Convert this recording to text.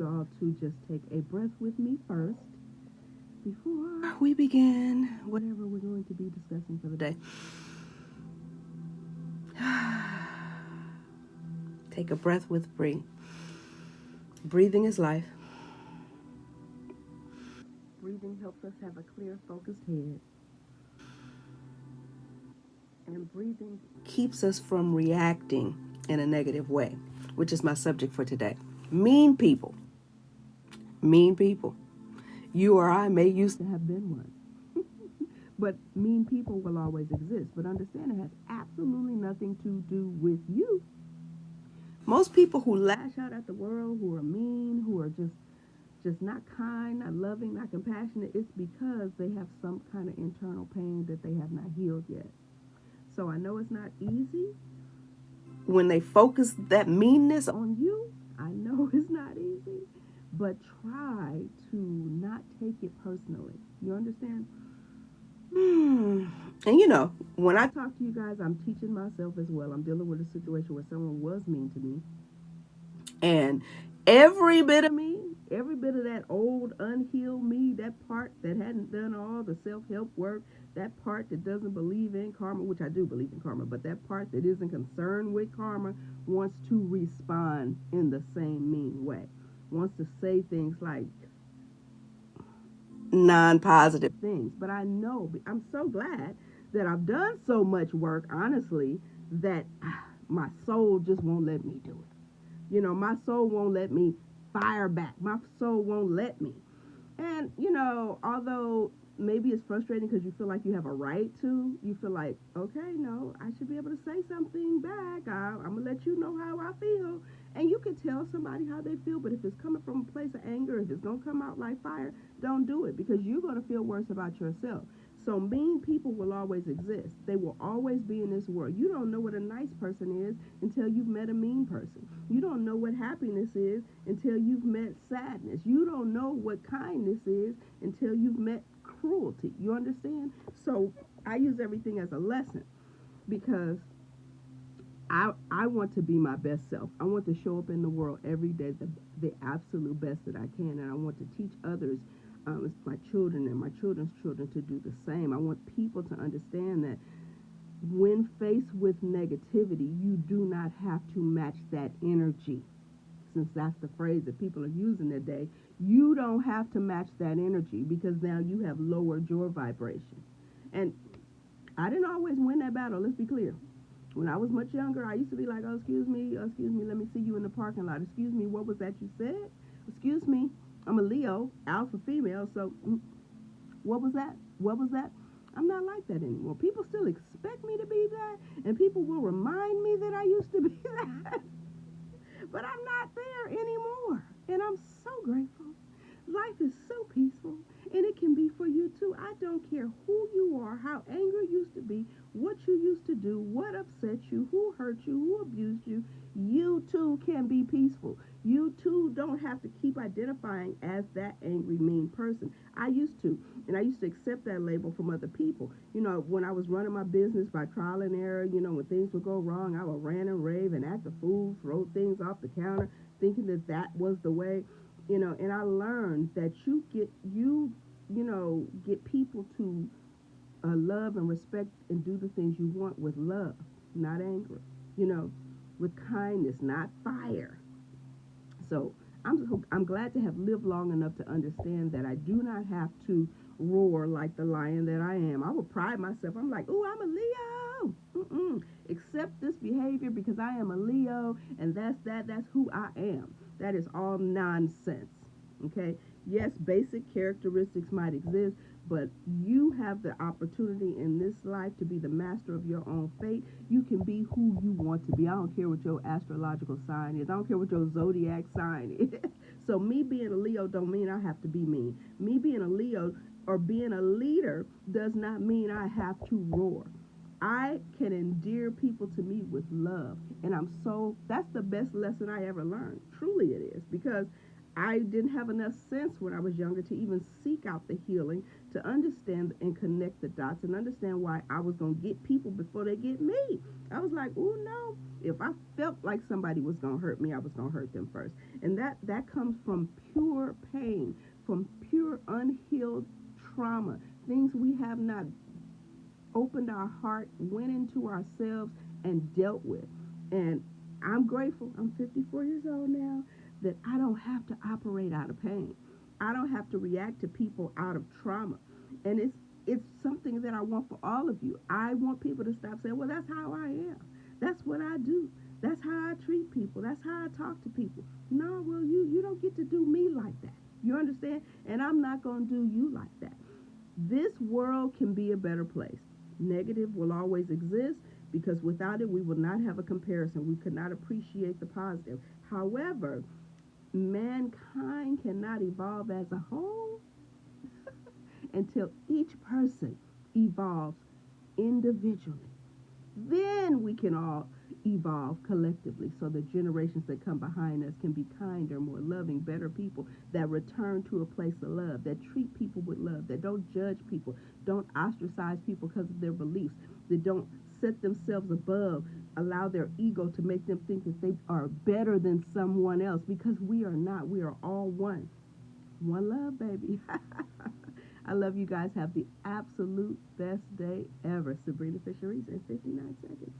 you all to just take a breath with me first before we begin whatever we're going to be discussing for the day. Take a breath with Bree. Breathing is life. Breathing helps us have a clear, focused head. And breathing keeps us from reacting in a negative way, which is my subject for today. Mean people. Mean people. You or I may used to have been one. But mean people will always exist. But understand it has absolutely nothing to do with you. Most people who lash out at the world, who are mean, who are just not kind, not loving, not compassionate, it's because they have some kind of internal pain that they have not healed yet. So I know it's not easy. When they focus that meanness on you, I know it's not easy, but try to not take it personally. You understand? And when I talk to you guys, I'm teaching myself as well. I'm dealing with a situation where someone was mean to me. And every bit of me, every bit of that old unhealed me, that part that hadn't done all the self-help work, that part that doesn't believe in karma, which I do believe in karma, but that part that isn't concerned with karma wants to respond in the same mean way. Wants to say things like non-positive things. But I know, I'm so glad that I've done so much work, honestly, that my soul just won't let me do it. My soul won't let me fire back. My soul won't let me. And, although maybe it's frustrating because you feel like you have a right to, you feel like, okay, no, I should be able to say something back. I'm going to let you know how I feel. And you can tell somebody how they feel, but if it's coming from a place of anger, if it's going to come out like fire, don't do it because you're going to feel worse about yourself. So mean people will always exist. They will always be in this world. You don't know what a nice person is until you've met a mean person. You don't know what happiness is until you've met sadness. You don't know what kindness is until you've met cruelty. You understand? So I use everything as a lesson because I want to be my best self. I want to show up in the world every day the absolute best that I can, and I want to teach others, my children and my children's children, to do the same. I want people to understand that when faced with negativity, you do not have to match that energy. Since that's the phrase that people are using today, you don't have to match that energy because now you have lowered your vibration. And I didn't always win that battle, let's be clear. When I was much younger, I used to be like, oh, excuse me, let me see you in the parking lot. Excuse me, what was that you said? Excuse me, I'm a Leo, alpha female, so what was that? What was that? I'm not like that anymore. People still expect me to be that, and people will remind me that I used to be that. But I'm not there anymore. And I'm so grateful. Life is so peaceful. And it can be for you too. I don't care who you are, how angry you used to be, what you used to do, what upset you, who hurt you, who abused you. You too can be peaceful. You too don't have to keep identifying as that angry, mean person. I used to. And I used to accept that label from other people. When I was running my business by trial and error, when things would go wrong, I would rant and rave and act a fool, throw things off the counter, thinking that was the way. And I learned that get people to love and respect and do the things you want with love, not anger, you know, with kindness, not fire. So I'm glad to have lived long enough to understand that I do not have to roar like the lion that I am. I will pride myself. I'm like, oh, I'm a Leo. Accept this behavior because I am a Leo, and that's who I am. That is all nonsense. Okay? Yes, basic characteristics might exist, but you have the opportunity in this life to be the master of your own fate. You can be who you want to be. I don't care what your astrological sign is. I don't care what your zodiac sign is. So me being a Leo don't mean I have to be mean. Me being a Leo or being a leader does not mean I have to roar. I can endear people to me with love. And that's the best lesson I ever learned. Truly it is. Because I didn't have enough sense when I was younger to even seek out the healing, to understand and connect the dots and understand why I was going to get people before they get me. I was like, oh no, if I felt like somebody was going to hurt me, I was going to hurt them first. And that comes from pure pain, from pure unhealed trauma, things we have not opened our heart, went into ourselves, and dealt with. And I'm grateful, I'm 54 years old now, that I don't have to operate out of pain. I don't have to react to people out of trauma. And it's something that I want for all of you. I want people to stop saying, well, that's how I am. That's what I do. That's how I treat people. That's how I talk to people. No, well, you don't get to do me like that. You understand? And I'm not going to do you like that. This world can be a better place. Negative will always exist because without it, we will not have a comparison. We could not appreciate the positive. However, mankind cannot evolve as a whole until each person evolves individually. Then we can all evolve collectively so the generations that come behind us can be kinder, more loving, better people that return to a place of love, that treat people with love, that don't judge people, don't ostracize people because of their beliefs, that don't set themselves above, allow their ego to make them think that they are better than someone else, because we are not. We are all one. One love, baby. I love you guys. Have the absolute best day ever. Sabrina Fisher Reese in 59 seconds.